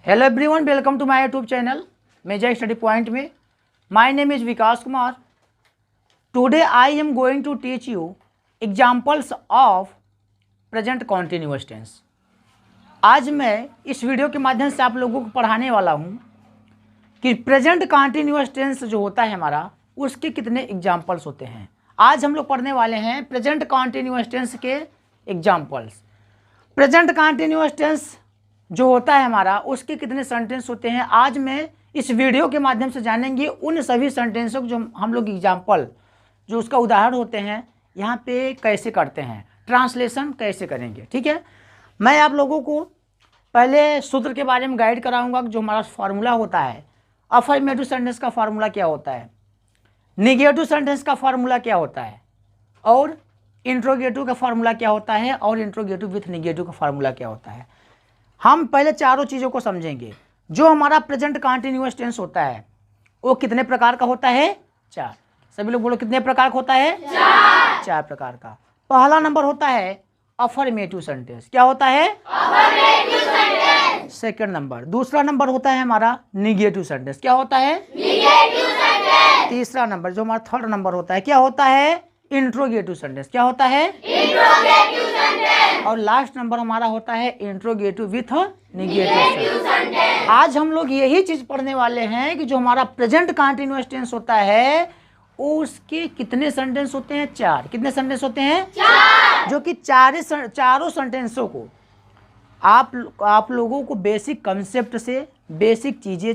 Hello everyone, welcome to my YouTube channel major study point में। My name is Vikas Kumar. Today I am going to teach you examples of present continuous tense. आज मैं इस video के माध्यम से आप लोगों को पढ़ाने वाला हूँ कि प्रेजेंट कॉन्टिन्यूअस टेंस जो होता है हमारा, उसके कितने एग्जाम्पल्स होते हैं। आज हम लोग पढ़ने वाले हैं प्रेजेंट कॉन्टिन्यूअस टेंस के एग्जाम्पल्स। प्रेजेंट कॉन्टिन्यूअस टेंस जो होता है हमारा, उसके कितने सेंटेंस होते हैं, आज मैं इस वीडियो के माध्यम से जानेंगे। उन सभी सेंटेंसों को जो हम लोग एग्जाम्पल, जो उसका उदाहरण होते हैं, यहाँ पे कैसे करते हैं, ट्रांसलेशन कैसे करेंगे। ठीक है, मैं आप लोगों को पहले सूत्र के बारे में गाइड कराऊंगा। जो हमारा फार्मूला होता है, अफर्मेटिव सेंटेंस का फार्मूला क्या होता है, निगेटिव सेंटेंस का फार्मूला क्या होता है, और इंट्रोगेटिव का फार्मूला क्या होता है, और इंट्रोगेटिव विथ निगेटिव का फार्मूला क्या होता है। हम पहले चारों चीज़ों को समझेंगे। जो हमारा प्रेजेंट कॉन्टिन्यूअस टेंस होता है वो कितने प्रकार का होता है, चार। सभी लोग बोलो, कितने प्रकार का होता है, चार प्रकार का। पहला नंबर होता है अफर्मेटिव सेंटेंस। क्या होता है, अफर्मेटिव सेंटेंस। सेकंड नंबर, दूसरा नंबर होता है हमारा निगेटिव सेंटेंस। क्या होता है, निगेटिव सेंटेंस। तीसरा नंबर, जो हमारा थर्ड नंबर होता है, क्या होता है, इंट्रोगेटिव सेंटेंस। क्या होता है, इंट्रोगेटिव सेंटेंस। और लास्ट नंबर हमारा होता है इंट्रोगेटिव विथ निगेटिव सेंटेंस। आज हम लोग यही चीज पढ़ने वाले हैं कि जो हमारा प्रेजेंट कॉन्टिन्यूअस टेंस होता है उसके कितने सेंटेंस होते हैं, चार। कितने सेंटेंस होते हैं, चार। जो कि चारों सेंटेंसों को आप लोगों को बेसिक कंसेप्ट से, बेसिक चीजें,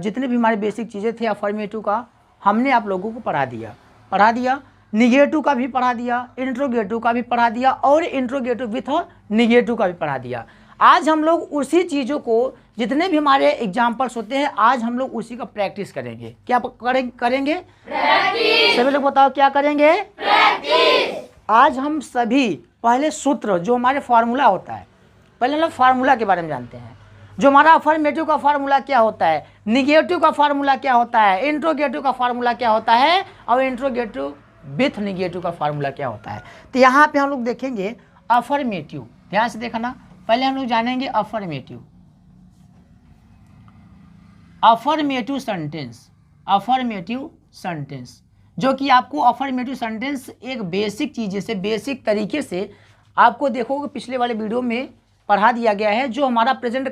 जितने भी हमारे बेसिक चीजें थे अफर्मेटिव का, हमने आप लोगों को पढ़ा दिया। निगेटिव का भी पढ़ा दिया, इंट्रोगेटिव का भी पढ़ा दिया, और इंट्रोगेटिव विथ निगेटिव का भी पढ़ा दिया। आज हम लोग उसी चीज़ों को, जितने भी हमारे एग्जाम्पल्स होते हैं, आज हम लोग उसी का प्रैक्टिस करेंगे। क्या करेंगे, प्रैक्टिस। सभी लोग बताओ, क्या करेंगे, प्रैक्टिस। आज हम सभी पहले सूत्र, जो हमारे फार्मूला होता है, पहले हम लोग फार्मूला के बारे में जानते हैं। जो हमारा अफर्मेटिव का फार्मूला क्या होता है, निगेटिव का फार्मूला क्या होता है, इंट्रोगेटिव का फार्मूला क्या होता है, और इंट्रोगेटिव विथ निगेटिव का फार्मूला क्या होता है। तो यहाँ पे हम लोग देखेंगे अफर्मेटिव। ध्यान से देखना, पहले हम लोग जानेंगे अफर्मेटिव सेंटेंस। जो कि आपको अफर्मेटिव सेंटेंस एक बेसिक चीज़ से, बेसिक तरीके से आपको देखोगे पिछले वाले वीडियो में पढ़ा दिया गया है। जो हमारा प्रेजेंट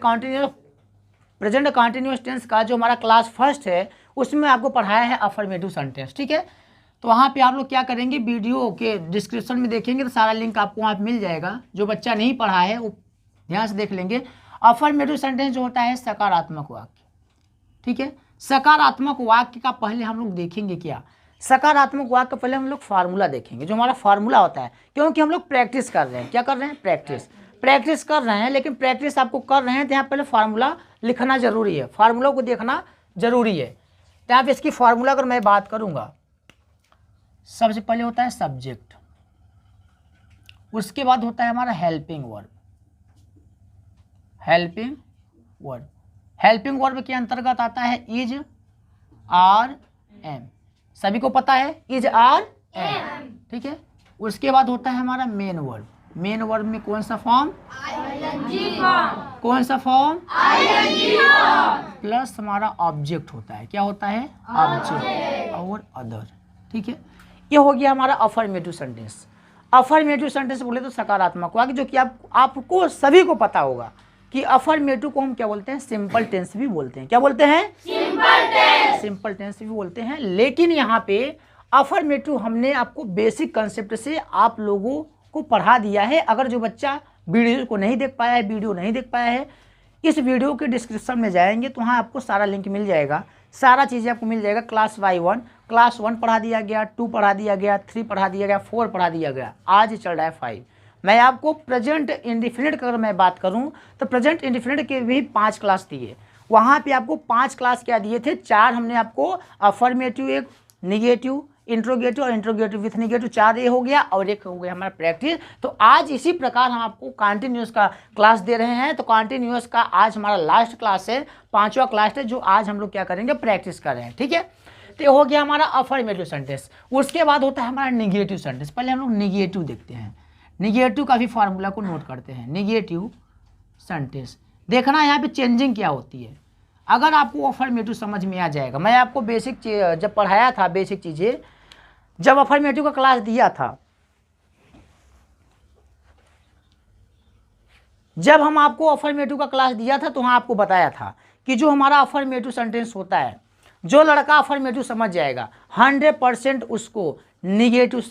कॉन्टिन्यूअस टेंस का जो हमारा क्लास फर्स्ट है, उसमें आपको पढ़ाया है अफर्मेटिव सेंटेंस। ठीक है, तो वहाँ पे आप लोग क्या करेंगे, वीडियो के डिस्क्रिप्शन में देखेंगे तो सारा लिंक आपको वहाँ पे मिल जाएगा। जो बच्चा नहीं पढ़ा है वो ध्यान से देख लेंगे। अफर्मेटिव सेंटेंस जो होता है सकारात्मक वाक्य। ठीक है, सकारात्मक वाक्य का पहले हम लोग देखेंगे। क्या सकारात्मक वाक्य का पहले हम लोग फार्मूला देखेंगे, जो हमारा फार्मूला होता है। क्योंकि हम लोग प्रैक्टिस कर रहे हैं। क्या कर रहे हैं, प्रैक्टिस कर रहे हैं। लेकिन प्रैक्टिस आपको कर रहे हैं तो यहाँ पहले फार्मूला लिखना जरूरी है, फार्मूला को देखना जरूरी है। तो यहाँ पे इसकी फार्मूला अगर मैं बात करूँगा, सबसे पहले होता है सब्जेक्ट, उसके बाद होता है हमारा हेल्पिंग वर्ब। हेल्पिंग वर्ब के अंतर्गत आता है इज, आर, एम। सभी को पता है इज, आर, एम। ठीक है, उसके बाद होता है हमारा मेन वर्ब। मेन वर्ब में कौन सा फॉर्म, कौन सा फॉर्म, प्लस हमारा ऑब्जेक्ट होता है। क्या होता है, ऑब्जेक्ट और अदर। ठीक है, ये हो गया हमारा अफर्मेटिव सेंटेंस। अफर्मेटिव सेंटेंस बोले तो सकारात्मक वाक्य, जो कि आपको सभी को पता होगा कि अफर्मेटिव को हम क्या बोलते हैं, सिंपल टेंस भी बोलते हैं। क्या बोलते हैं, सिंपल टेंस भी बोलते हैं। लेकिन यहाँ पे अफर्मेटिव हमने आपको बेसिक कंसेप्ट से आप लोगों को पढ़ा दिया है। अगर जो बच्चा वीडियो को नहीं देख पाया है, इस वीडियो के डिस्क्रिप्शन में जाएंगे तो वहाँ आपको सारा लिंक मिल जाएगा, सारा चीज़ें आपको मिल जाएगा। क्लास 1 पढ़ा दिया गया, 2 पढ़ा दिया गया, 3 पढ़ा दिया गया, 4 पढ़ा दिया गया, आज चल रहा है 5। मैं आपको प्रेजेंट इंडिफिनिट का अगर मैं बात करूं तो प्रेजेंट इंडिफिनिट के भी 5 क्लास दिए। वहाँ पे आपको 5 क्लास क्या दिए थे, 4 हमने आपको अफर्मेटिव, एक निगेटिव, इंट्रोगेटिव और इंट्रोगेटिव विथ निगेटिव, 4 ये हो गया, और एक हो गया हमारा प्रैक्टिस। तो आज इसी प्रकार हम आपको कॉन्टिन्यूअस का क्लास दे रहे हैं। तो कॉन्टिन्यूअस का आज हमारा लास्ट क्लास है, 5वां क्लास है, जो आज हम लोग क्या करेंगे, प्रैक्टिस कर रहे हैं। ठीक है, तो ये हो गया हमारा अफर्मेटिव सेंटेंस। उसके बाद होता है हमारा निगेटिव सेंटेंस। पहले हम लोग निगेटिव देखते हैं, निगेटिव का भी फार्मूला को नोट करते हैं। निगेटिव सेंटेंस देखना यहाँ पे चेंजिंग क्या होती है। अगर आपको अफर्मेटिव समझ में आ जाएगा, मैं आपको बेसिक जब पढ़ाया था बेसिक चीज़ें, जब अफर्मेटिव का क्लास दिया था, जब हम आपको अफर्मेटिव का क्लास दिया था तो वहाँ आपको बताया था कि जो हमारा अफर्मेटिव सेंटेंस होता है, जो लड़का अफर्मेटिव समझ जाएगा 100% उसको निगेटिव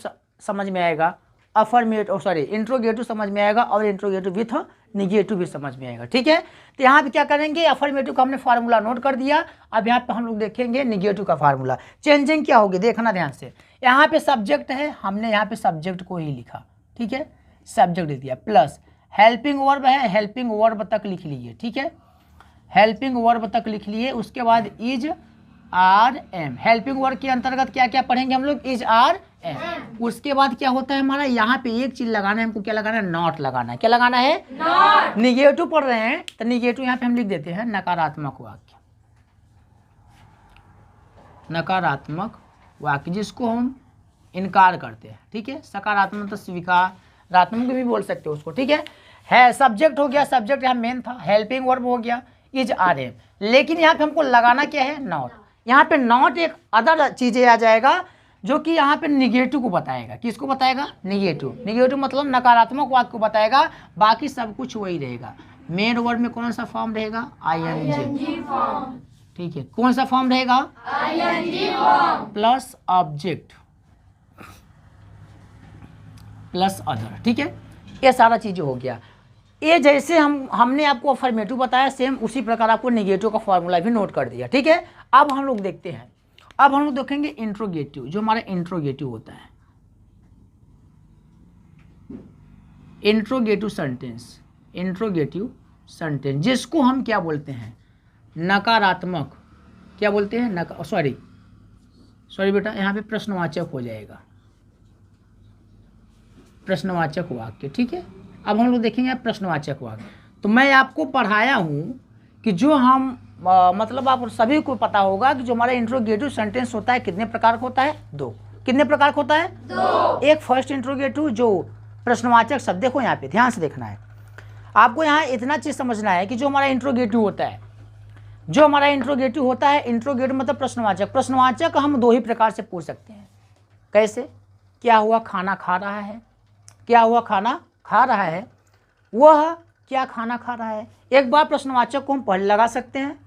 समझ में आएगा, इंट्रोगेटिव समझ में आएगा और इंट्रोगेटिव विथ निगेटिव भी समझ में आएगा। ठीक है, तो यहाँ पे क्या करेंगे, अफर्मेटिव का हमने फार्मूला नोट कर दिया। अब यहाँ पे हम लोग देखेंगे निगेटिव का फार्मूला। चेंजिंग क्या होगी देखना ध्यान से। यहाँ पे सब्जेक्ट है, हमने यहाँ पे सब्जेक्ट को ही लिखा, ठीक है, सब्जेक्ट लिख दिया, प्लस हेल्पिंग वर्ब है, हेल्पिंग वर्ब तक लिख लीजिए। ठीक है, हेल्पिंग वर्ब तक लिख लिए। उसके बाद is are am, helping verb के अंतर्गत क्या क्या पढ़ेंगे हम लोग, इज आर एम। उसके बाद क्या होता है हमारा, यहाँ पे एक चीज लगाना है हमको, क्या लगाना है, नॉट लगाना है। क्या लगाना है, नॉट। निगेटिव पढ़ रहे हैं तो निगेटिव यहाँ पे हम लिख देते हैं नकारात्मक वाक्य, नकारात्मक वाक्य जिसको हम इनकार करते हैं। ठीक है, सकारात्मक तो स्वीकारात्मक भी बोल सकते हो उसको। ठीक है, सब्जेक्ट हो गया, सब्जेक्ट यहाँ मेन था, हेल्पिंग वर्ब हो गया इज आर एम, लेकिन यहाँ पे हमको लगाना क्या है, नॉट। यहाँ पे नॉट एक अदर चीज़ें आ जाएगा जो कि यहाँ पे निगेटिव को बताएगा। किसको बताएगा, निगेटिव। निगेटिव मतलब नकारात्मक वाक्य को बताएगा, बाकी सब कुछ वही रहेगा। मेन वर्ब में कौन सा फॉर्म रहेगा, आईएनजी फॉर्म। ठीक है, कौन सा फॉर्म रहेगा, ING form plus object plus other. ठीक है, ये सारा चीज़ें हो गया। ये जैसे हमने आपको अफर्मेटिव बताया, सेम उसी प्रकार आपको निगेटिव का फॉर्मूला भी नोट कर दिया। ठीक है, अब हम लोग देखते हैं, अब हम लोग देखेंगे इंट्रोगेटिव, जो हमारा इंट्रोगेटिव होता है, इंट्रोगेटिव सेंटेंस, इंट्रोगेटिव सेंटेंस जिसको हम क्या बोलते हैं, नकारात्मक, क्या बोलते हैं, सॉरी बेटा, यहाँ पे प्रश्नवाचक हो जाएगा, प्रश्नवाचक वाक्य। ठीक है, अब हम लोग देखेंगे प्रश्नवाचक वाक्य। तो मैं आपको पढ़ाया हूँ कि जो हम मतलब आप सभी को पता होगा कि जो हमारा इंट्रोगेटिव सेंटेंस होता है कितने प्रकार का होता है, दो। कितने प्रकार का होता है, दो। एक फर्स्ट इंट्रोगेटिव जो प्रश्नवाचक शब्द, देखो यहाँ पे ध्यान से देखना है आपको, यहाँ इतना चीज़ समझना है कि जो हमारा इंट्रोगेटिव होता है, जो हमारा इंट्रोगेटिव होता है, इंट्रोगेटिव मतलब प्रश्नवाचक। प्रश्नवाचक हम दो ही प्रकार से पूछ सकते हैं। कैसे, क्या हुआ खाना खा रहा है, क्या हुआ खाना खा रहा है, वह क्या खाना खा रहा है। एक बार प्रश्नवाचक को हम पहले लगा सकते हैं,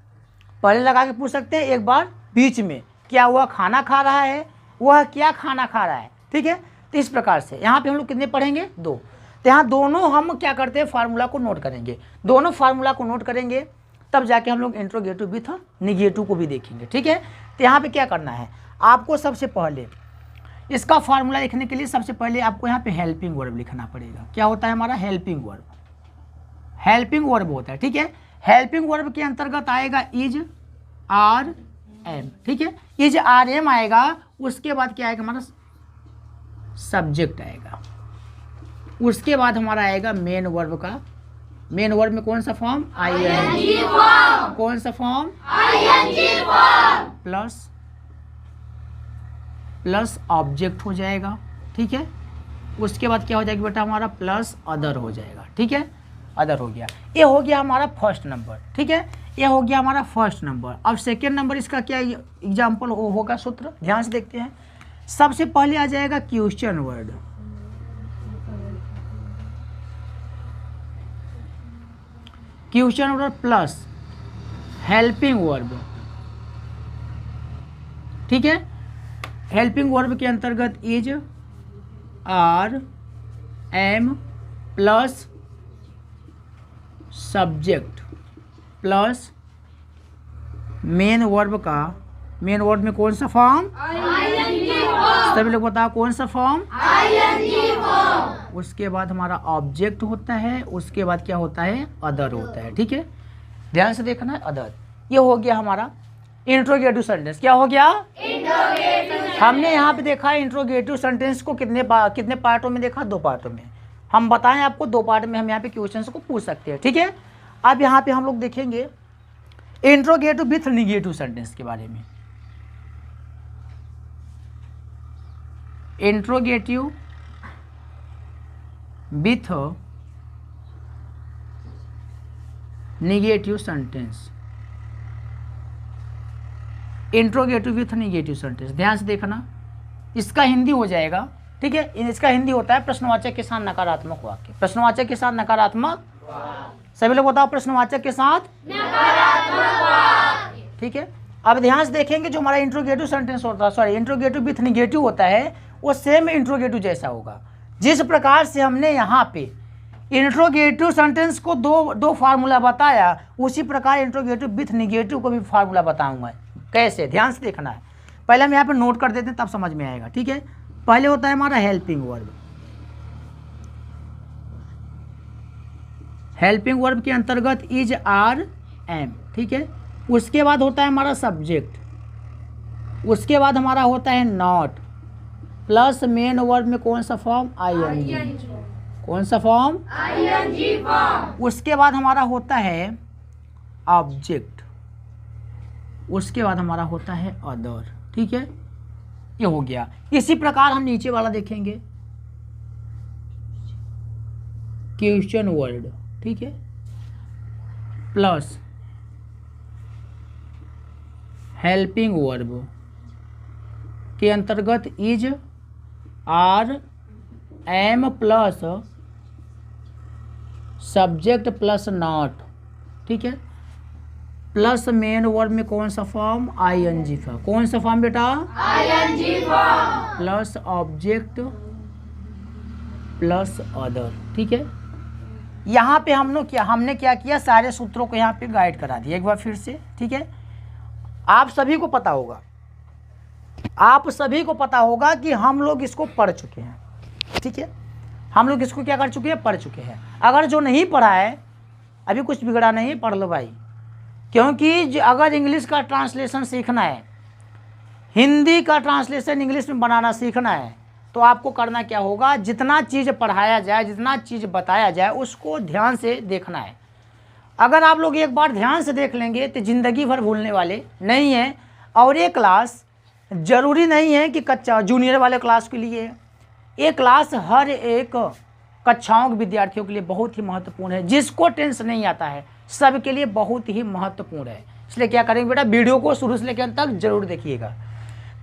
पहले लगा के पूछ सकते हैं, एक बार बीच में, क्या हुआ खाना खा रहा है, वह क्या खाना खा रहा है। ठीक है, तो इस प्रकार से यहाँ पे हम लोग कितने पढ़ेंगे, दो। तो यहाँ दोनों हम क्या करते हैं, फार्मूला को नोट करेंगे, दोनों फार्मूला को नोट करेंगे, तब जाके हम लोग इंट्रोगेटिव विथ निगेटिव को भी देखेंगे। ठीक है, तो यहाँ पे क्या करना है आपको, सबसे पहले इसका फार्मूला लिखने के लिए सबसे पहले आपको यहाँ पे हेल्पिंग वर्ब लिखना पड़ेगा। क्या होता है हमारा, हेल्पिंग वर्ब, हेल्पिंग वर्ब होता है। ठीक है, हेल्पिंग वर्ब के अंतर्गत आएगा इज आर एम। ठीक है, इज आर एम आएगा, उसके बाद क्या आएगा हमारा, सब्जेक्ट आएगा, उसके बाद हमारा आएगा मेन वर्ब का, मेन वर्ब में कौन सा फॉर्म, आईएनजी फॉर्म। कौन सा form, ING form plus object हो जाएगा। ठीक है, उसके बाद क्या हो जाएगा बेटा हमारा, प्लस अदर हो जाएगा। ठीक है, अदर हो गया, ये हो गया हमारा फर्स्ट नंबर। ठीक है, ये हो गया हमारा फर्स्ट नंबर। अब सेकेंड नंबर इसका क्या एग्जाम्पल होगा, सूत्र ध्यान से देखते हैं। सबसे पहले आ जाएगा question word, question word plus helping verb. ठीक है, हेल्पिंग वर्ब के अंतर्गत is are am plus subject plus main verb का, मेन वर्ब में कौन सा फॉर्म, सभी लोग बताओ कौन सा फॉर्म, उसके बाद हमारा ऑब्जेक्ट होता है, उसके बाद क्या होता है, अदर होता है। ठीक है, ध्यान से देखना है, अदर। ये हो गया हमारा इंट्रोगेटिव सेंटेंस। क्या हो गया, इंट्रोगेटिव। हमने यहाँ पे देखा इंट्रोगेटिव सेंटेंस को कितने पार्टों में देखा, दो पार्टों में। हम बताएं आपको, दो पार्ट में हम यहाँ पे क्वेश्चंस को पूछ सकते हैं। ठीक है, अब यहाँ पे हम लोग देखेंगे इंट्रोगेटिव विथ निगेटिव सेंटेंस के बारे में। Interrogative with negative sentence, interrogative with negative sentence. ध्यान से देखना, इसका हिंदी हो जाएगा, ठीक है। इसका हिंदी होता है प्रश्नवाचक के साथ नकारात्मक वाक्य। प्रश्नवाचक के साथ नकारात्मक, सभी लोग बताओ, प्रश्नवाचक के साथ नकारात्मक वाक्य, ठीक है। अब ध्यान से देखेंगे, जो हमारा इंट्रोगेटिव सेंटेंस होता है, सॉरी इंट्रोगेटिव विथ निगेटिव होता है, वो सेम इंट्रोगेटिव जैसा होगा। जिस प्रकार से हमने यहाँ पे इंट्रोगेटिव सेंटेंस को दो फार्मूला बताया, उसी प्रकार इंट्रोगेटिव विथ निगेटिव को भी फार्मूला बताऊंगा। कैसे, ध्यान से देखना है। पहले हम यहाँ पे नोट कर देते हैं, तब समझ में आएगा, ठीक है। पहले होता है हमारा हेल्पिंग वर्ब। हेल्पिंग वर्ब के अंतर्गत इज, आर, एम, ठीक है। उसके बाद होता है हमारा सब्जेक्ट, उसके बाद हमारा होता है नॉट, प्लस मेन वर्ब में कौन सा फॉर्म, आईएनजी। कौन सा फॉर्म, आईएनजी फॉर्म। उसके बाद हमारा होता है ऑब्जेक्ट, उसके बाद हमारा होता है अदर, ठीक है। ये हो गया। इसी प्रकार हम नीचे वाला देखेंगे, क्वेश्चन वर्ड, ठीक है, प्लस हेल्पिंग वर्ब के अंतर्गत is, are, am plus subject plus not, ठीक है, प्लस मेन वर्ब में कौन सा फॉर्म, आईएनजी फॉर्म। कौन सा फॉर्म बेटा, ING form, plus object plus other, ठीक है। यहाँ पे हमने क्या किया, सारे सूत्रों को यहाँ पे गाइड करा दिया एक बार फिर से, ठीक है। आप सभी को पता होगा, आप सभी को पता होगा कि हम लोग इसको पढ़ चुके हैं, ठीक है। हम लोग इसको क्या कर चुके हैं, पढ़ चुके हैं। अगर जो नहीं पढ़ा है, अभी कुछ बिगड़ा नहीं है, पढ़ लो भाई। क्योंकि अगर इंग्लिश का ट्रांसलेशन सीखना है, हिंदी का ट्रांसलेशन इंग्लिश में बनाना सीखना है, तो आपको करना क्या होगा, जितना चीज़ पढ़ाया जाए, जितना चीज़ बताया जाए, उसको ध्यान से देखना है। अगर आप लोग एक बार ध्यान से देख लेंगे तो ज़िंदगी भर भूलने वाले नहीं हैं। और ये क्लास ज़रूरी नहीं है कि कच्चा जूनियर वाले क्लास के लिए, ये क्लास हर एक कक्षाओं के विद्यार्थियों के लिए बहुत ही महत्वपूर्ण है। जिसको टेंस नहीं आता है, सबके लिए बहुत ही महत्वपूर्ण है। इसलिए क्या करेंगे बेटा, वीडियो को शुरू से लेकर अंत तक जरूर देखिएगा।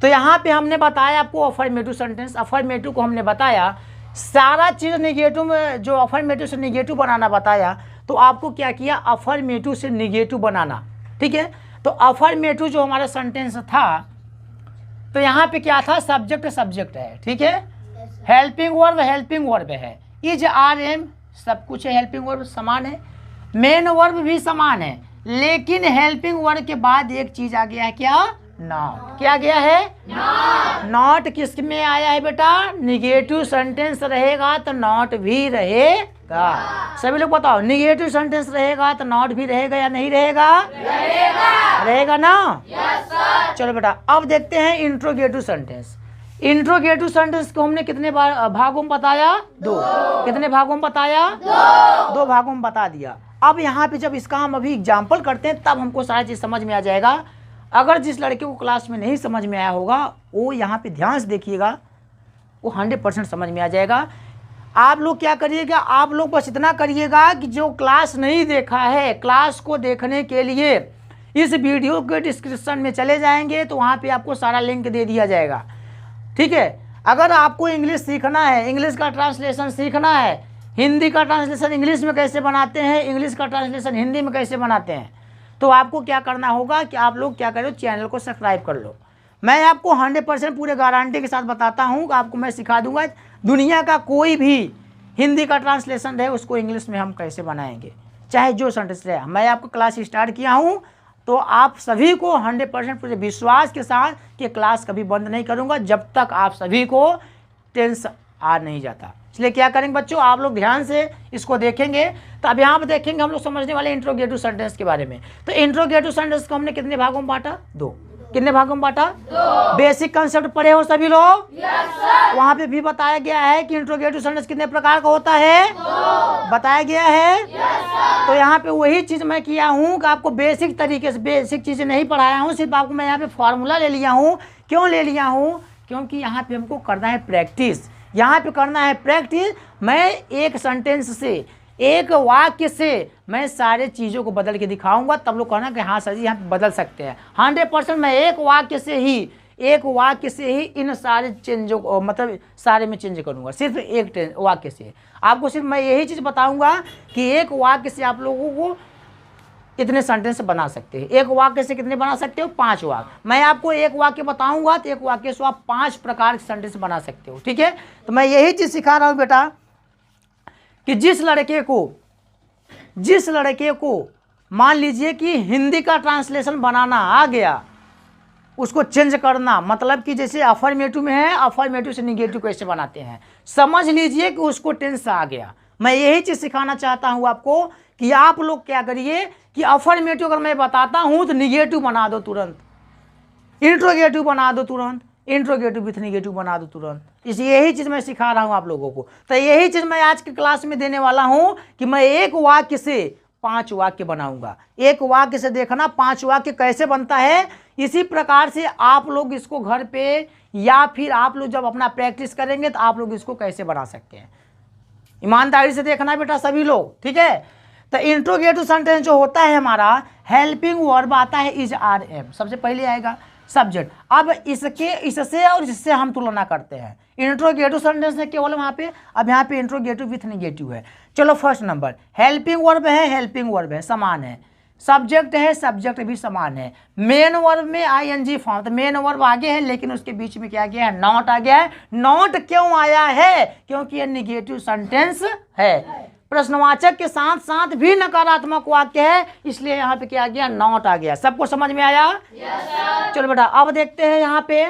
तो यहाँ पे हमने बताया आपको अफर्मेटिव सेंटेंस। अफर्मेटिव को हमने बताया, सारा चीज़ निगेटिव में, जो अफर्मेटिव से निगेटिव बनाना बताया, तो आपको क्या किया, अफर्मेटिव से निगेटिव बनाना, ठीक है। तो अफर्मेटिव जो हमारा सेंटेंस था, तो यहाँ पे क्या था, सब्जेक्ट सब्जेक्ट है, ठीक है। हेल्पिंग वर्ब है, इज, आर, एम सब कुछ है, हेल्पिंग वर्ब समान है, मेन वर्ब भी समान है, लेकिन हेल्पिंग वर्ब के बाद एक चीज आ गया है, क्या, नॉट। क्या गया है, नॉट। किस में आया है बेटा, निगेटिव सेंटेंस रहेगा तो नॉट भी रहेगा। सभी लोग बताओ, निगेटिव सेंटेंस रहेगा तो नॉट भी रहेगा या नहीं रहेगा, रहेगा ना। Yes sir. चलो बेटा, अब देखते हैं इंट्रोगेटिव सेंटेंस। इंट्रोगेटिव सेंटेंस को हमने कितने भागों में बताया, दो। कितने भागों में बताया, दो भागों में बता दिया। अब यहाँ पे जब इसका हम अभी एग्जाम्पल करते हैं, तब हमको सारी चीज समझ में आ जाएगा। अगर जिस लड़के को क्लास में नहीं समझ में आया होगा, वो यहाँ पे ध्यान से देखिएगा, वो 100% समझ में आ जाएगा। आप लोग क्या करिएगा, आप लोग बस इतना करिएगा कि जो क्लास नहीं देखा है, क्लास को देखने के लिए इस वीडियो के डिस्क्रिप्शन में चले जाएंगे, तो वहाँ पे आपको सारा लिंक दे दिया जाएगा, ठीक है। अगर आपको इंग्लिश सीखना है, इंग्लिश का ट्रांसलेशन सीखना है, हिंदी का ट्रांसलेशन इंग्लिश में कैसे बनाते हैं, इंग्लिश का ट्रांसलेशन हिंदी में कैसे बनाते हैं, तो आपको क्या करना होगा कि आप लोग क्या करो, चैनल को सब्सक्राइब कर लो। मैं आपको 100% पूरे गारंटी के साथ बताता हूँ कि आपको मैं सिखा दूंगा। दुनिया का कोई भी हिंदी का ट्रांसलेशन है, उसको इंग्लिश में हम कैसे बनाएंगे, चाहे जो सेंटेंस रहे। मैं आपको क्लास स्टार्ट किया हूँ, तो आप सभी को 100% पूरे विश्वास के साथ कि क्लास कभी बंद नहीं करूँगा जब तक आप सभी को टेंस आ नहीं जाता। इसलिए क्या करेंगे बच्चों, आप लोग ध्यान से इसको देखेंगे। तो अब यहाँ पर देखेंगे हम लोग समझने वाले इंट्रोगेटिव सेंटेंस के बारे में। तो इंट्रोगेटिव सेंटेंस को हमने कितने भागों में बांटा, दो। कितने भागों में बांटा, दो। बेसिक कंसेप्ट पढ़े हो सभी लोग, yes, वहाँ पे भी बताया गया है कि इंट्रोगेटिव सेंटेंस कितने प्रकार का होता है, बताया गया है, yes, तो यहाँ पे वही चीज मैं किया हूँ कि आपको बेसिक तरीके से, बेसिक चीजें नहीं पढ़ाया हूँ, सिर्फ आपको मैं यहाँ पे फॉर्मूला ले लिया हूँ। क्यों ले लिया हूँ, क्योंकि यहाँ पे हमको करना है प्रैक्टिस। यहाँ पे करना है प्रैक्टिस। मैं एक सेंटेंस से एक वाक्य से मैं सारे चीज़ों को बदल के दिखाऊंगा, तब लोग कहना कि हाँ सर जी यहाँ पे बदल सकते हैं। 100% मैं एक वाक्य से ही इन सारे चेंजों को मतलब सारे में चेंज करूंगा, सिर्फ एक वाक्य से। आपको सिर्फ मैं यही चीज़ बताऊंगा कि एक वाक्य से आप लोगों को इतने सेंटेंस बना सकते हैं। एक वाक्य से कितने बना सकते हो? 5 वाक्य। मैं आपको एक वाक्य बताऊंगा तो एक वाक्य से आप 5 प्रकार के सेंटेंस बना सकते हो, ठीक है। तो मैं यही चीज़ सिखा रहा हूँ बेटा कि जिस लड़के को मान लीजिए कि हिंदी का ट्रांसलेशन बनाना आ गया, उसको चेंज करना, मतलब कि जैसे अफर्मेटिव में है, अफर्मेटिव से निगेटिव कैसे बनाते हैं, समझ लीजिए कि उसको टेंस आ गया। मैं यही चीज़ सिखाना चाहता हूँ आपको कि आप लोग क्या करिए कि अफर्मेटिव अगर मैं बताता हूँ तो निगेटिव बना दो तुरंत, इंट्रोगेटिव बना दो तुरंत, इंट्रोगेटिव विथ निगेटिव बना दो तुरंत। यही चीज़ मैं सिखा रहा हूँ आप लोगों को। तो यही चीज़ मैं आज की क्लास में देने वाला हूँ कि मैं एक वाक्य से 5 वाक्य बनाऊंगा। एक वाक्य से देखना 5 वाक्य कैसे बनता है। इसी प्रकार से आप लोग इसको घर पे या फिर आप लोग जब अपना प्रैक्टिस करेंगे तो आप लोग इसको कैसे बना सकते हैं, ईमानदारी से देखना बेटा सभी लोग, ठीक है। तो इंट्रोगेटिव सेंटेंस जो होता है हमारा, हेल्पिंग वर्ब आता है इज आर एम, सबसे पहले आएगा सब्जेक्ट। अब इससे और इससे हम तुलना करते हैं। इंट्रोगेटिव सेंटेंस है केवल वहाँ पे, अब यहाँ पे इंट्रोगेटिव विथ निगेटिव है। चलो फर्स्ट नंबर, हेल्पिंग वर्ब है, समान है। सब्जेक्ट है, सब्जेक्ट भी समान है। मेन वर्ब में आईएनजी फॉर्म, तो मेन वर्ब आगे है लेकिन उसके बीच में क्या गया है? नॉट आ गया है। नॉट क्यों आया है? क्योंकि यह निगेटिव सेंटेंस है। प्रश्नवाचक के साथ साथ भी नकारात्मक वाक्य है, इसलिए यहाँ पे क्या आ गया? नॉट आ गया। सबको समझ में आया? yes, चलो बेटा अब देखते हैं यहाँ पे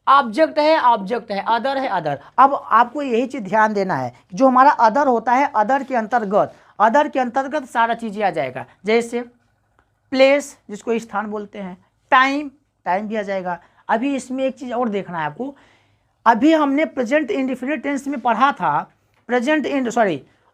ऑब्जेक्ट है, अदर है, अदर। अब आपको यही चीज ध्यान देना है, जो हमारा अदर होता है, अदर के अंतर्गत सारा चीजें आ जाएगा। जैसे प्लेस, जिसको स्थान बोलते हैं, टाइम भी आ जाएगा। अभी इसमें एक चीज और देखना है आपको। अभी हमने प्रेजेंट इंडेफिनिट टेंस में पढ़ा था,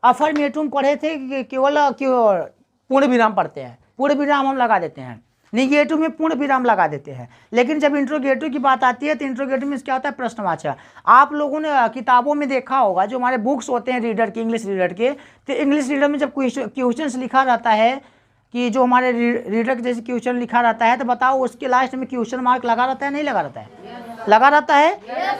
अफर्मेटिव पढ़े थे कि केवल पूर्ण विराम पढ़ते हैं, पूर्ण विराम हम लगा देते हैं, निगेटिव में पूर्ण विराम लगा देते हैं। लेकिन जब इंट्रोगेटिव की बात आती है तो इंट्रोगेटिव में क्या होता है? प्रश्नवाचक। आप लोगों ने किताबों में देखा होगा, जो हमारे बुक्स होते हैं रीडर के, इंग्लिश रीडर के, तो इंग्लिश रीडर में जब क्वेश्चंस लिखा रहता है कि जो हमारे रीडर के जैसे क्वेश्चन लिखा रहता है, तो बताओ उसके लास्ट में क्वेश्चन मार्क लगा रहता है नहीं लगा रहता है? लगा रहता है।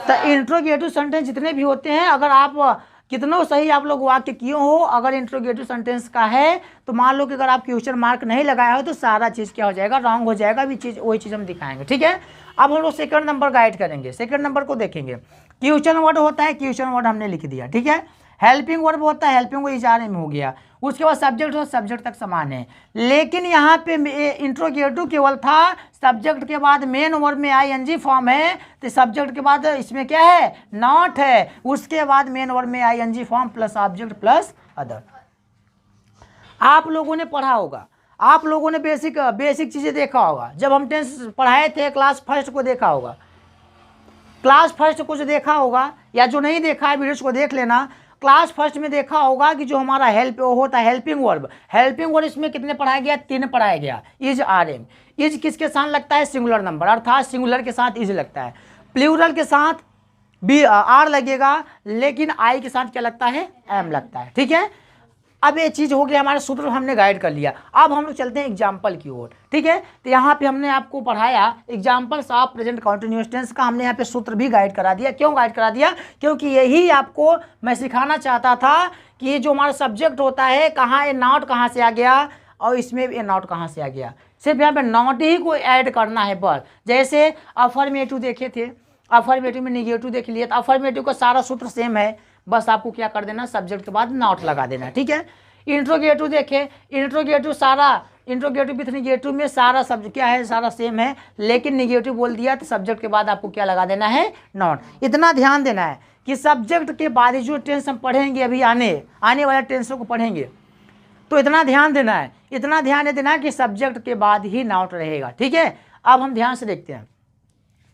तो इंट्रोगेटिव सेंटेंस जितने भी होते हैं, अगर आप कितनों सही आप लोग वाक्य किए हो, अगर इंट्रोगेटिव सेंटेंस का है तो मान लो कि अगर आप क्वेश्चन मार्क नहीं लगाया हो तो सारा चीज़ क्या हो जाएगा? रॉन्ग हो जाएगा। वही चीज़ हम दिखाएंगे, ठीक है। अब हम लोग सेकंड नंबर गाइड करेंगे, सेकंड नंबर को देखेंगे। क्वेश्चन वर्ड होता है, क्वेश्चन वर्ड हमने लिख दिया, ठीक है। हेल्पिंग वर्ब होता है, हेल्पिंग वो इजारे में हो गया। उसके बाद सब्जेक्ट हो, सब्जेक्ट तक समान है। लेकिन यहाँ पे इंट्रोगेटिव केवल था, सब्जेक्ट के बाद मेन वर्ब में आईएनजी फॉर्म है, तो सब्जेक्ट के बाद इसमें क्या है? नॉट है। उसके बाद मेन वर्ब में ING form plus object plus other. आप लोगों ने पढ़ा होगा, आप लोगों ने बेसिक चीज़ें देखा होगा। जब हम टेंस पढ़ाए थे, क्लास फर्स्ट को देखा होगा, क्लास फर्स्ट को जो देखा होगा, या जो नहीं देखा है वीडियोस को देख लेना। क्लास फर्स्ट में देखा होगा कि जो हमारा होता है हेल्पिंग वर्ब इसमें कितने पढ़ाया गया? 3 पढ़ाया गया। इज आर एम, इज किसके साथ लगता है? सिंगुलर नंबर, अर्थात सिंगुलर के साथ इज लगता है। प्लूरल के साथ बी आर लगेगा, लेकिन आई के साथ क्या लगता है? एम लगता है, ठीक है। अब ये चीज़ हो गया, हमारा सूत्र हमने गाइड कर लिया। अब हम लोग चलते हैं एग्जाम्पल की ओर, ठीक है। तो यहाँ पे हमने आपको पढ़ाया examples of present continuous tense का, हमने यहाँ पे सूत्र भी गाइड करा दिया। क्यों गाइड करा दिया? क्योंकि यही आपको मैं सिखाना चाहता था कि ये जो हमारा सब्जेक्ट होता है, कहाँ ये नॉट कहाँ से आ गया और इसमें ये नॉट कहाँ से आ गया। सिर्फ यहाँ पे नॉट ही को ऐड करना है बस। जैसे अफर्मेटिव देखे थे, अफर्मेटिव में निगेटिव देख लिए, तो अफर्मेटिव का सारा सूत्र सेम है, बस आपको क्या कर देना? सब्जेक्ट के बाद नॉट लगा देना, ठीक है। इंट्रोगेटिव देखे, इंट्रोगेटिव विथ निगेटिव में सारा सब्जेक्ट क्या है? सारा सेम है, लेकिन निगेटिव बोल दिया तो सब्जेक्ट के बाद आपको क्या लगा देना है? नॉट। इतना ध्यान देना है कि सब्जेक्ट के बाद जो टेंस हम पढ़ेंगे, अभी आने वाले टेंसों को पढ़ेंगे, तो इतना ध्यान देना है कि सब्जेक्ट के बाद ही नॉट रहेगा, ठीक है। अब हम ध्यान से देखते हैं,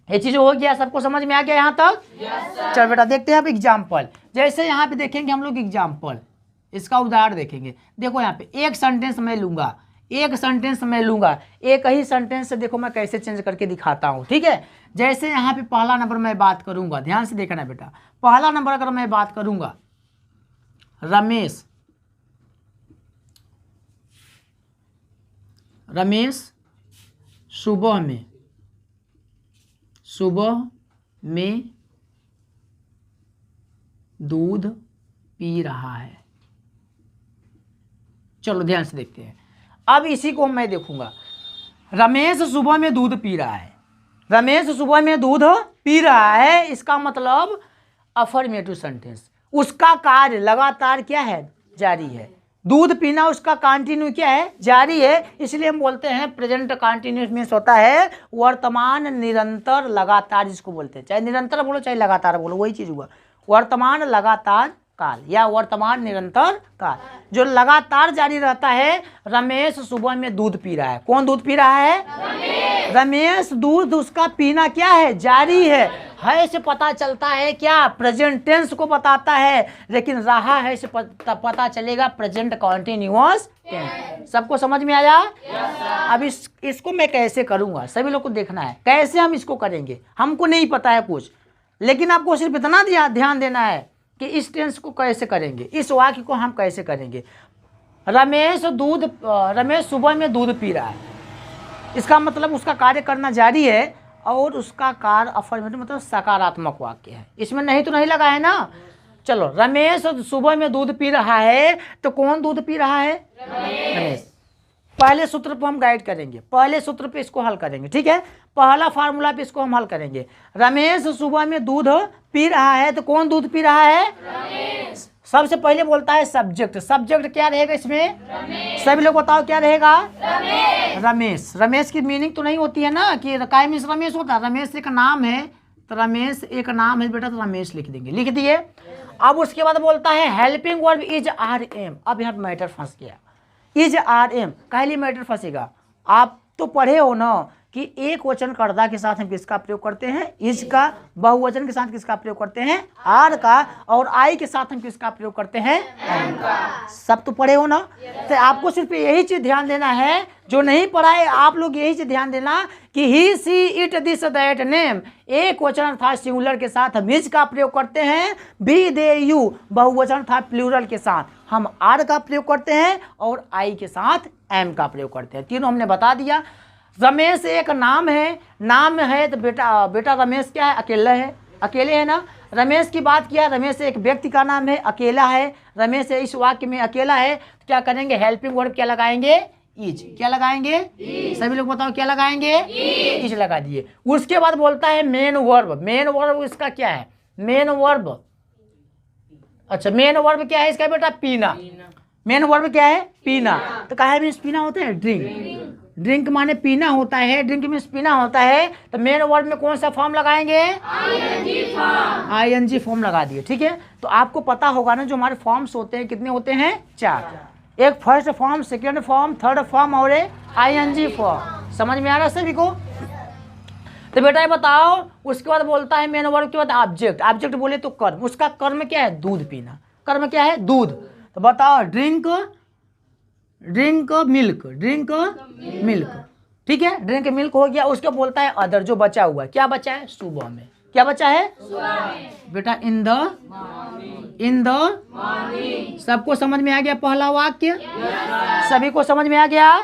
ये चीज़ हो गया, सबको समझ में आ गया यहाँ तक? yes, चल बेटा देखते हैं अब एग्जाम्पल। जैसे यहाँ पे देखेंगे हम लोग एग्जाम्पल, इसका उदाहरण देखेंगे। देखो यहाँ पे एक सेंटेंस मैं लूँगा, एक ही सेंटेंस से देखो मैं कैसे चेंज करके दिखाता हूँ, ठीक है। जैसे यहाँ पे पहला नंबर मैं बात करूँगा, ध्यान से देखना बेटा। पहला नंबर अगर मैं बात करूँगा, रमेश रमेश सुबह में दूध पी रहा है। चलो ध्यान से देखते हैं। अब इसी को मैं देखूंगा। रमेश सुबह में दूध पी रहा है। रमेश सुबह में दूध पी रहा है, इसका मतलब अफर्मेटिव सेंटेंस। उसका कार्य लगातार क्या है? जारी है। दूध पीना उसका कंटिन्यू क्या है? जारी है। इसलिए हम बोलते हैं प्रेजेंट कंटिन्यूस मीन्स होता है वर्तमान निरंतर लगातार, जिसको बोलते हैं। चाहे निरंतर बोलो चाहे लगातार बोलो, वही चीज हुआ। वर्तमान लगातार काल या वर्तमान निरंतर काल, जो लगातार जारी रहता है। रमेश सुबह में दूध पी रहा है। कौन दूध पी रहा है? रमेश दूध उसका पीना क्या है? जारी है से पता चलता है क्या? प्रेजेंट टेंस को बताता है, लेकिन रहा है से पता चलेगा प्रेजेंट कॉन्टिन्यूअस टेंस। सबको समझ में आया? अब इसको मैं कैसे करूंगा, सभी लोग को देखना है कैसे हम इसको करेंगे। हमको नहीं पता है कुछ, लेकिन आपको सिर्फ इतना ध्यान देना है कि इस टेंस को कैसे करेंगे, इस वाक्य को हम कैसे करेंगे। रमेश सुबह में दूध पी रहा है, इसका मतलब उसका कार्य करना जारी है और उसका कार्य अफर्मेटिव मतलब सकारात्मक वाक्य है। इसमें नहीं तो नहीं लगा है ना। चलो, रमेश सुबह में दूध पी रहा है, तो कौन दूध पी रहा है? रमेश। पहले सूत्र पर हम गाइड करेंगे, पहले सूत्र पे इसको हल करेंगे, ठीक है। पहला फार्मूला पे इसको हम हल करेंगे। रमेश सुबह में दूध पी रहा है, तो कौन दूध पी रहा है? रमेश। सबसे पहले बोलता है सब्जेक्ट। सब्जेक्ट क्या रहेगा इसमें? रमेश। सभी लोग बताओ क्या रहेगा? रमेश। रमेश। रमेश की मीनिंग तो नहीं होती है ना कि काय मीन्स रमेश होता है। रमेश एक नाम है, तो रमेश एक नाम है बेटा, तो रमेश लिख देंगे। लिख दिए। अब उसके बाद बोलता है helping verb is are am. अब यहाँ मैटर फंस गया। इज आर एम काहे मैटर फंसेगा? आप तो पढ़े हो ना कि एक वचन कर्ता के साथ हम किसका प्रयोग करते हैं? इज का। बहुवचन के साथ किसका प्रयोग करते हैं? आर का। और आई के साथ हम किसका प्रयोग करते हैं? एम का। सब तो पढ़े हो ना। तो आपको सिर्फ यही चीज ध्यान देना है, जो नहीं पढ़ा है आप लोग यही चीज ध्यान देना कि he she it this that name एक वचन अर्थात सिंगुलर के साथ हम इज का प्रयोग करते हैं। बी दे यू बहुवचन अर्थात प्लूरल के साथ हम आर का प्रयोग करते हैं और आई के साथ एम का प्रयोग करते हैं। तीनों हमने बता दिया। रमेश एक नाम है तो बेटा रमेश क्या है? अकेला है, अकेले है ना। रमेश की बात किया, रमेश एक व्यक्ति का नाम है, अकेला है। रमेश इस वाक्य में अकेला है, तो क्या करेंगे? हेल्पिंग वर्ब क्या लगाएंगे? इज। क्या लगाएंगे? सभी लोग बताओ क्या लगाएंगे? इज लगा दिए। उसके बाद बोलता है मेन वर्ब। मेन वर्ब इसका क्या है? मेन वर्ब, अच्छा मेन वर्ब क्या है इसका बेटा? पीना। मेन वर्ब क्या है? पीना। तो कहा मीन्स पीना होता है? ड्रिंक। ड्रिंक माने पीना होता है, ड्रिंक मीन्स पीना होता है। तो मेन वर्ब में कौन सा फॉर्म लगाएंगे? आईएनजी फॉर्म लगा दिए, ठीक है। तो आपको पता होगा ना जो हमारे फॉर्म्स होते हैं कितने होते हैं? 4। एक first form, second form, third form और आईएनजी फॉर्म। समझ में आ रहा है सभी को? तो बेटा ये बताओ, उसके बाद बोलता है मेन वर्ब के बाद ऑब्जेक्ट। ऑब्जेक्ट बोले तो कर्म। उसका कर्म क्या है? दूध पीना। कर्म क्या है? दूध। तो बताओ ड्रिंक मिल्क, ठीक है। ड्रिंक मिल्क हो गया। उसके बोलता है अदर, जो बचा हुआ है। क्या बचा है? सुबह में। क्या बचा है? बेटा इन द मॉर्निंग। सबको समझ में आ गया पहला वाक्य? सभी को समझ में आ गया?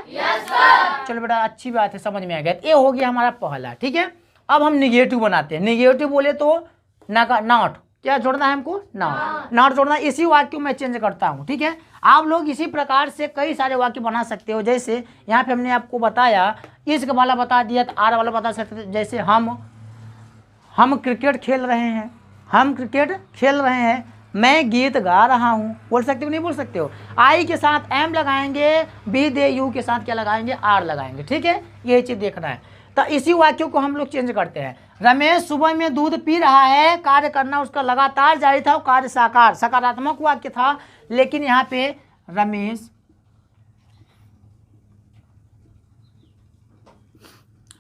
चलो बेटा अच्छी बात है, समझ में आ गया। ये हो गया हमारा पहला, ठीक है। अब हम निगेटिव बनाते हैं। निगेटिव बोले तो नॉट, क्या जोड़ना है हमको? नॉट जोड़ना। इसी वाक्य को मैं चेंज करता हूँ, ठीक है। आप लोग इसी प्रकार से कई सारे वाक्य बना सकते हो। जैसे यहाँ पे हमने आपको बताया, इस वाला बता दिया, तो आर वाला बता सकते थे। जैसे हम क्रिकेट खेल रहे हैं, हम क्रिकेट खेल रहे हैं। मैं गीत गा रहा हूँ, बोल सकते हो नहीं बोल सकते हो? आई के साथ एम लगाएंगे, बी दे यू के साथ क्या लगाएंगे? आर लगाएंगे, ठीक है। यही चीज़ देखना है। तो इसी वाक्यों को हम लोग चेंज करते हैं। रमेश सुबह में दूध पी रहा है, कार्य करना उसका लगातार जारी था, कार्य सकारात्मक वाक्य था। लेकिन यहाँ पे रमेश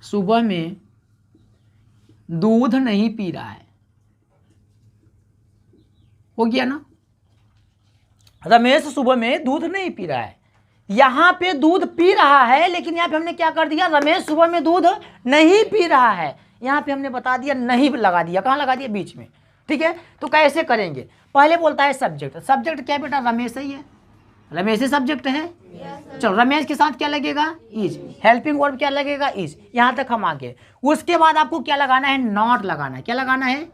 सुबह में दूध नहीं पी रहा है, हो गया ना। रमेश सुबह में दूध नहीं पी रहा है। यहाँ पे दूध पी रहा है, लेकिन यहाँ पे हमने क्या कर दिया? रमेश सुबह में दूध नहीं पी रहा है। यहाँ पे हमने बता दिया, नहीं लगा दिया। कहाँ लगा दिया? बीच में, ठीक है। तो कैसे करेंगे? पहले बोलता है सब्जेक्ट। सब्जेक्ट क्या बेटा? रमेश ही है। रमेश ही सब्जेक्ट है। चलो रमेश के साथ क्या लगेगा, इज। हेल्पिंग वर्ब क्या लगेगा, इज। यहाँ तक हम आ गए। उसके बाद आपको क्या लगाना है, नॉट लगाना है। क्या लगाना है,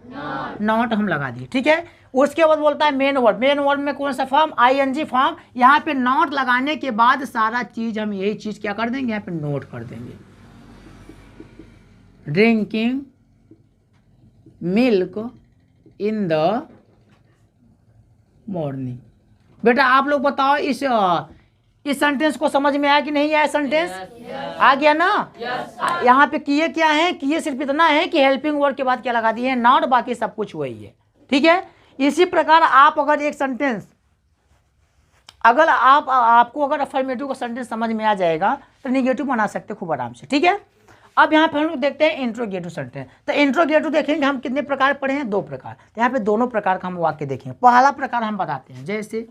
नॉट हम लगा दिए, ठीक है। उसके बाद बोलता है मेन वर्ब। मेन वर्ब में कौन सा फॉर्म, आईएनजी फॉर्म। यहाँ पे नॉट लगाने के बाद सारा चीज हम यही चीज क्या कर देंगे, यहाँ पे नोट कर देंगे। Drinking milk in the morning. बेटा आप लोग बताओ इस सेंटेंस को समझ में आया कि नहीं आया, सेंटेंस आ गया ना। यहाँ पे किए क्या है, किए सिर्फ इतना है कि हेल्पिंग वर्ब के बाद क्या लगा दिए, नॉट, बाकी सब कुछ वही है, ठीक है। इसी प्रकार आप अगर एक सेंटेंस, अगर आपको अगर अफर्मेटिव का सेंटेंस समझ में आ जाएगा तो निगेटिव बना सकते खूब आराम से, ठीक है। अब यहाँ पे हम लोग देखते हैं इंट्रोगेटिव सेंटेंस। तो इंट्रोगेटिव देखेंगे हम कितने प्रकार पढ़े हैं, 2 प्रकार। तो यहाँ पे दोनों प्रकार का हम वाक्य देखेंगे। पहला प्रकार हम बताते हैं, जैसे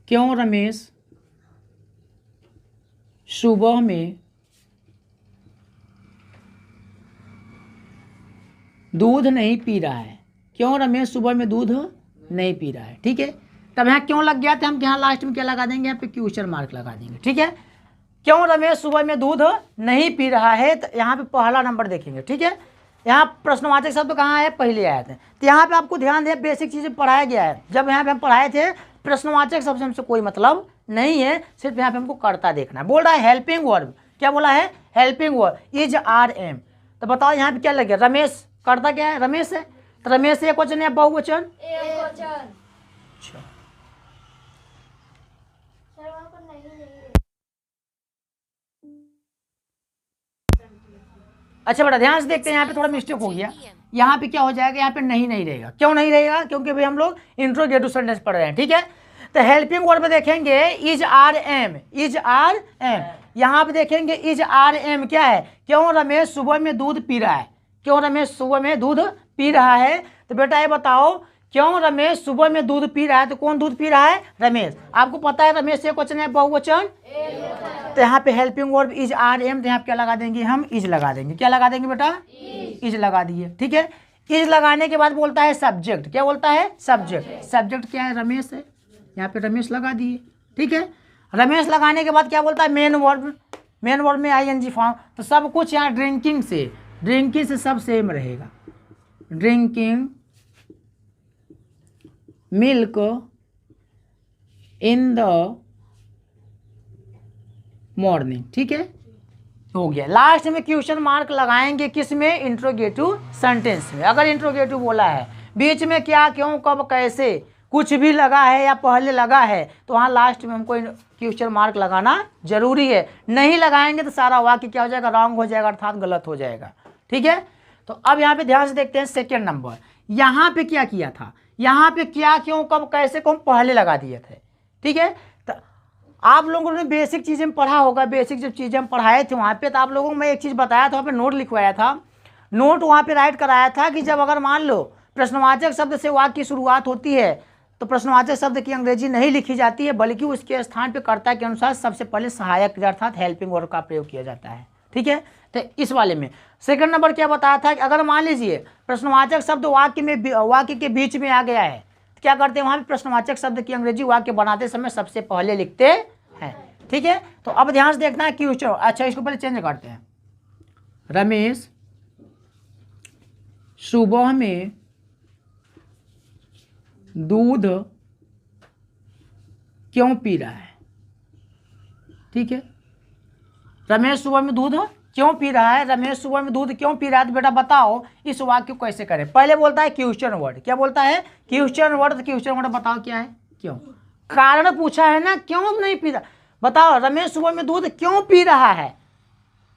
क्यों रमेश सुबह में दूध नहीं पी रहा है। क्यों रमेश सुबह में दूध नहीं पी रहा है, ठीक है। तब यहाँ क्यों लग गया था, हम यहाँ लास्ट में क्या लगा देंगे, यहाँ पे क्वेश्चन मार्क लगा देंगे, ठीक है। क्यों रमेश सुबह में दूध नहीं पी रहा है, तो यहाँ पे पहला नंबर देखेंगे, ठीक है। यहाँ प्रश्नवाचक शब्द कहाँ है, पहले आए थे। तो यहाँ पे आपको ध्यान दें, बेसिक चीज़ें पढ़ाया गया है। जब यहाँ पे हम पढ़ाए थे प्रश्नवाचक शब्द से हमसे कोई मतलब नहीं है, सिर्फ यहाँ पे हमको कर्ता देखना है। बोल रहा है हेल्पिंग वर्ब, क्या बोला है, helping verb is are am. तो बताओ यहाँ पे क्या लगे, रमेश, कर्ता क्या है, रमेश है। तो रमेश एक वचन है बहुवचन, अच्छा बेटा ध्यान से देखते हैं। यहाँ पे थोड़ा मिस्टेक हो गया, यहाँ पे क्या हो जाएगा, यहाँ पे नहीं रहेगा। क्यों नहीं रहेगा, क्योंकि भाई हम लोग इंट्रोगेटिव सेंटेंस पढ़ रहे हैं, ठीक है। तो हेल्पिंग वर्ब में देखेंगे is are am, is are am. यहाँ पे देखेंगे इज आर एम क्या है, क्यों रमेश सुबह में दूध पी रहा है। क्यों रमेश सुबह में दूध पी रहा है। तो बेटा ये बताओ, क्यों रमेश सुबह में दूध पी रहा है, तो कौन दूध पी रहा है, रमेश। आपको पता है रमेश एक वचन है बहुवचन, तो यहाँ पे helping verb is are am. तो यहाँ पे क्या लगा देंगे, हम इज लगा देंगे। क्या लगा देंगे बेटा, इज लगा दिए, ठीक है। इज लगाने के बाद बोलता है सब्जेक्ट। क्या बोलता है, सब्जेक्ट। सब्जेक्ट क्या है, रमेश है। यहाँ पे रमेश लगा दिए, ठीक है। रमेश लगाने के बाद क्या बोलता है, मेन वर्ब। मेन वर्ब में आईएनजी फॉर्म। तो सब कुछ यहाँ ड्रिंकिंग से सब सेम रहेगा। Drinking milk in the morning, ठीक है, हो गया। लास्ट में क्वेश्चन मार्क लगाएंगे किस में, इंट्रोगेटिव सेंटेंस में। अगर इंट्रोगेटिव बोला है, बीच में क्या, क्यों, कब, कैसे कुछ भी लगा है या पहले लगा है, तो वहाँ लास्ट में हमको क्वेश्चन मार्क लगाना जरूरी है। नहीं लगाएंगे तो सारा वाक्य क्या हो जाएगा, रॉन्ग हो जाएगा, अर्थात गलत हो जाएगा, ठीक है। तो अब यहाँ पे ध्यान से देखते हैं सेकेंड नंबर। यहाँ पे क्या किया था, यहाँ पे क्या, क्यों, कब, कैसे को हम पहले लगा दिए थे, ठीक है। तो आप लोगों ने बेसिक चीज़ें पढ़ा होगा, बेसिक जब चीज़ें हम पढ़ाए थे वहाँ पे, तो आप लोगों को मैं एक चीज़ बताया था, वहाँ पे नोट लिखवाया था। नोट वहाँ पे राइट कराया था कि जब अगर मान लो प्रश्नवाचक शब्द से वाक्य की शुरुआत होती है तो प्रश्नवाचक शब्द की अंग्रेजी नहीं लिखी जाती है, बल्कि उसके स्थान पर कर्ता के अनुसार सबसे पहले सहायक अर्थात हेल्पिंग वर्ब का प्रयोग किया जाता है, ठीक है। तो इस वाले में सेकंड नंबर क्या बताया था कि अगर मान लीजिए प्रश्नवाचक शब्द वाक्य के बीच में आ गया है, तो क्या करते हैं, वहाँ पे प्रश्नवाचक शब्द की अंग्रेजी वाक्य बनाते समय सबसे पहले लिखते हैं, ठीक है। तो अब ध्यान से देखना है क्वेश्चन। अच्छा इसको पहले चेंज करते हैं। रमेश सुबह में दूध क्यों पी रहा है, ठीक है। रमेश सुबह में दूध क्यों पी रहा है, रमेश सुबह में दूध क्यों पी रहा है। तो बेटा बताओ इस वाक्य को कैसे करें। पहले बोलता है क्वेश्चन वर्ड। क्या बोलता है, क्वेश्चन वर्ड। तो क्वेश्चन वर्ड बताओ क्या है, क्यों। कारण पूछा है ना, क्यों नहीं पी रहा, बताओ रमेश सुबह में दूध क्यों पी रहा है,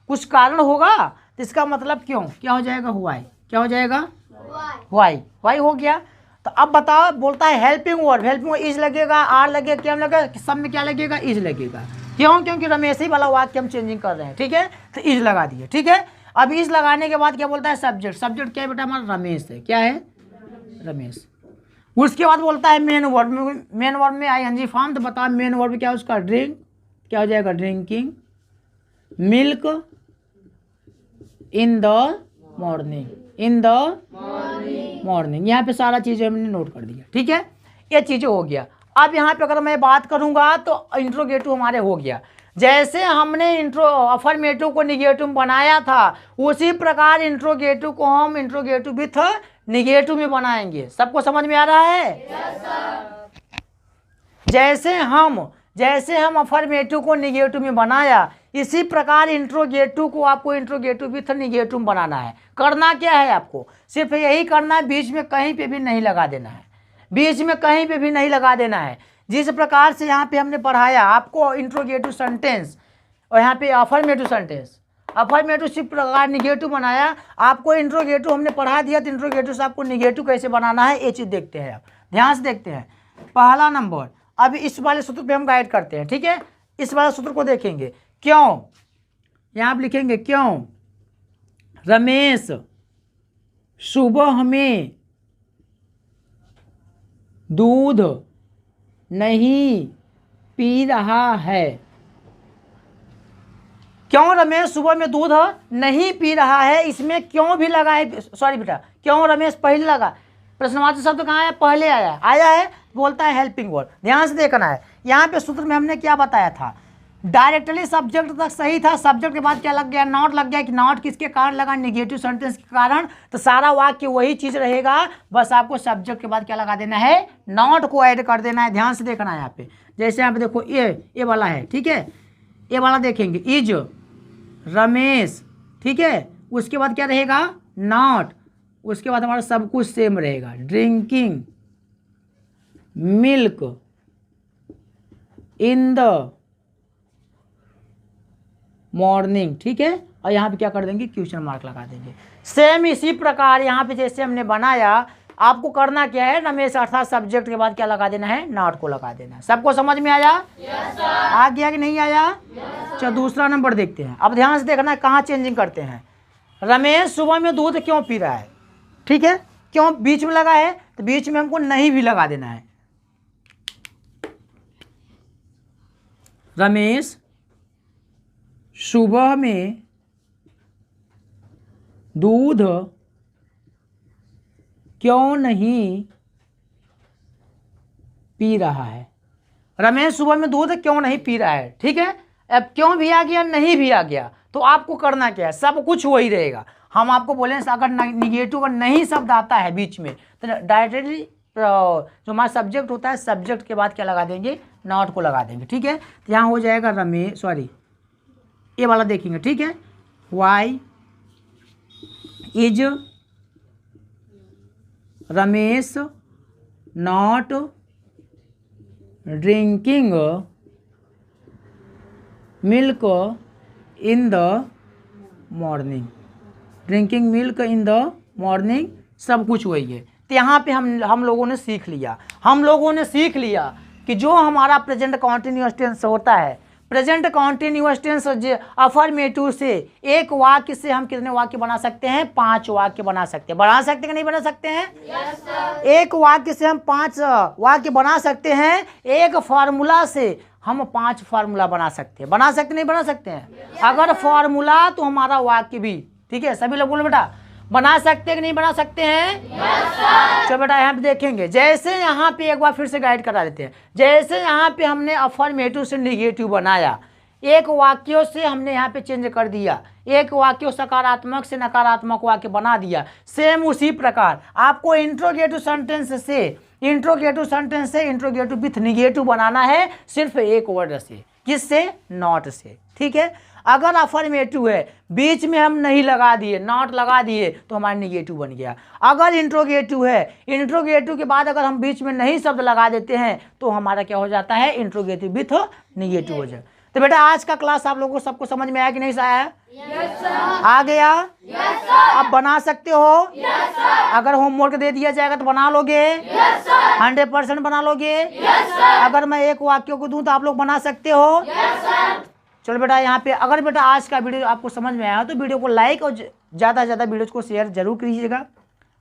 कुछ कारण होगा, तो इसका मतलब क्यों क्या हो जाएगा, व्हाई। क्या हो जाएगा, व्हाई हो गया। तो अब बताओ, बोलता है helping verb. Helping verb is लगेगा, आर लगेगा, क्या लगेगा, सब में क्या लगेगा, इज लगेगा। क्यों, क्योंकि रमेश ही वाला वाक्य हम चेंजिंग कर रहे हैं, ठीक है। तो इज लगा दिए, ठीक है। अब इज लगाने के बाद क्या बोलता है, सब्जेक्ट। सब्जेक्ट क्या है बेटा, हमारा रमेश है। क्या है, रमेश। उसके बाद बोलता है मेन वर्ब। मेन वर्ब में आईएनजी फॉर्म। तो बताओ मेन वर्ब क्या है उसका, ड्रिंक। क्या हो जाएगा, drinking milk in the morning. In the morning. यहाँ पे सारा चीज़ें हमने नोट कर दिया, ठीक है। ये चीज़ें हो गया। अब यहाँ पे अगर मैं बात करूँगा तो इंट्रोगेटिव हमारे हो गया। जैसे हमने अफर्मेटिव को निगेटिव बनाया था उसी प्रकार इंट्रोगेटिव को हम इंट्रोगेटिव विथ निगेटिव में बनाएंगे। सबको समझ में आ रहा है? जैसे हम अफर्मेटिव को निगेटिव में बनाया इसी प्रकार इंट्रोगेटिव को आपको इंट्रोगेटिव विथ निगेटिव बनाना है। करना क्या है आपको? सिर्फ यही करना है, बीच में कहीं पे भी नहीं लगा देना है, बीच में कहीं पे भी नहीं लगा देना है। जिस प्रकार से यहाँ पे हमने पढ़ाया आपको इंट्रोगेटिव सेंटेंस और यहाँ पे अफर्मेटिव सेंटेंस, अफर्मेटिव सिर्फ प्रकार निगेटिव बनाया, आपको इंट्रोगेटिव हमने पढ़ा दिया तो इंट्रोगेटिव से आपको निगेटिव कैसे बनाना है ये चीज़ देखते हैं। आप ध्यान से देखते हैं। पहला नंबर, अब इस वाले सूत्र पे हम गाइड करते हैं, ठीक है। इस वाले सूत्र को देखेंगे। क्यों, यहाँ आप लिखेंगे क्यों रमेश सुबह में दूध नहीं पी रहा है। क्यों रमेश सुबह में दूध नहीं पी रहा है, इसमें क्यों भी लगा है, सॉरी बेटा, क्यों रमेश पहले लगा, प्रश्नवाची शब्द कहाँ है? पहले आया है, बोलता है हेल्पिंग वर्ड। ध्यान से देखना है। यहाँ पे सूत्र में हमने क्या बताया था, डायरेक्टली सब्जेक्ट तक सही था, सब्जेक्ट के बाद क्या लग गया? नॉट लग गया। कि नॉट किसके कारण लगा? निगेटिव सेंटेंस के कारण। तो सारा वाक्य वही चीज़ रहेगा, बस आपको सब्जेक्ट के बाद क्या लगा देना है? नॉट को ऐड कर देना है। ध्यान से देखना है यहाँ पे। जैसे यहाँ पे देखो ये वाला है, ठीक है, ये वाला देखेंगे इज रमेश, ठीक है, उसके बाद क्या रहेगा? नॉट, उसके बाद हमारा सब कुछ सेम रहेगा। Drinking milk in the morning, ठीक है, और यहाँ पे क्या कर देंगे? क्वेश्चन मार्क लगा देंगे। सेम इसी प्रकार यहाँ पे जैसे हमने बनाया, आपको करना क्या है? रमेश अर्थात सब्जेक्ट के बाद क्या लगा देना है? नॉट को लगा देना है। सबको समझ में आया? आ गया कि नहीं आया? चलो दूसरा नंबर देखते हैं। अब ध्यान से देखना है कहाँ चेंजिंग करते हैं। रमेश सुबह में दूध क्यों पी रहा है, ठीक है, क्यों बीच में लगा है तो बीच में हमको नहीं भी लगा देना है। रमेश सुबह में दूध क्यों नहीं पी रहा है। रमेश सुबह में दूध क्यों नहीं पी रहा है, ठीक है। अब क्यों भी आ गया, नहीं भी आ गया, तो आपको करना क्या है? सब कुछ वही रहेगा। हम आपको बोले अगर निगेटिव अगर नहीं शब्द आता है बीच में तो डायरेक्टली जो हमारा सब्जेक्ट होता है सब्जेक्ट के बाद क्या लगा देंगे? नॉट को लगा देंगे, ठीक है। तो यहाँ हो जाएगा रमेश, सॉरी ये वाला देखेंगे, ठीक है। Why is Ramesh not drinking milk in the morning. Drinking milk in the morning सब कुछ वही है। तो यहाँ पे हम लोगों ने सीख लिया कि जो हमारा प्रेजेंट कॉन्टिन्यूअस टेंस होता है, प्रेजेंट कॉन्टिन्यूअस टेंस अफर्मेटिव से एक वाक्य से हम कितने वाक्य बना सकते हैं? 5 वाक्य बना सकते हैं। बना सकते हैं कि नहीं बना सकते हैं? yes, sir। एक वाक्य से हम 5 वाक्य बना सकते हैं। एक फार्मूला से हम 5 फार्मूला बना सकते हैं। बना सकते नहीं बना सकते हैं? yes, अगर फार्मूला तो हमारा वाक्य भी, ठीक है। सभी लोग बोलो बेटा, बना सकते हैं कि नहीं बना सकते हैं? yes, चलो बेटा यहाँ पे देखेंगे। जैसे यहाँ पे एक बार फिर से गाइड करा देते हैं। जैसे यहाँ पे हमने अफर्मेटिव से निगेटिव बनाया, एक वाक्यों से हमने यहाँ पे चेंज कर दिया, एक वाक्यों सकारात्मक से नकारात्मक वाक्य बना दिया। सेम उसी प्रकार आपको इंट्रोगेटिव सेंटेंस से इंट्रोगेटिव विथ निगेटिव बनाना है, सिर्फ एक वर्ड से। किससे? नॉट से, ठीक है। अगर अफर्मेटिव है बीच में हम नहीं लगा दिए, नॉट लगा दिए, तो हमारा निगेटिव बन गया। अगर इंट्रोगेटिव है, इंट्रोगेटिव के बाद अगर हम बीच में नहीं शब्द लगा देते हैं तो हमारा क्या हो जाता है? इंट्रोगेटिव विथ निगेटिव हो जाए। तो बेटा आज का क्लास आप लोगों को सबको समझ में आया कि नहीं आया? yes, आ गया? yes, आप बना सकते हो? yes, अगर होमवर्क दे दिया जाएगा तो बना लोगे? yes, 100% बना लोगे? yes, अगर मैं एक वाक्य को दूं तो आप लोग बना सकते हो? yes, चलो बेटा यहाँ पे अगर बेटा आज का वीडियो आपको समझ में आया तो वीडियो को लाइक और ज़्यादा से ज़्यादा वीडियो को शेयर जरूर कीजिएगा,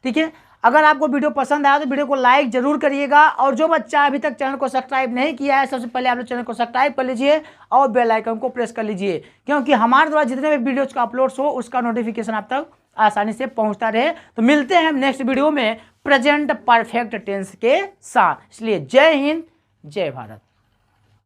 ठीक है। अगर आपको वीडियो पसंद आया तो वीडियो को लाइक जरूर करिएगा। और जो बच्चा अभी तक चैनल को सब्सक्राइब नहीं किया है, सबसे पहले आप लोग चैनल को सब्सक्राइब कर लीजिए और बेल आइकन को प्रेस कर लीजिए, क्योंकि हमारे द्वारा जितने भी वीडियोज़ का अपलोड्स हो उसका नोटिफिकेशन आप तक आसानी से पहुँचता रहे। तो मिलते हैं हम नेक्स्ट वीडियो में प्रेजेंट परफेक्ट टेंस के साथ। इसलिए जय हिंद, जय भारत।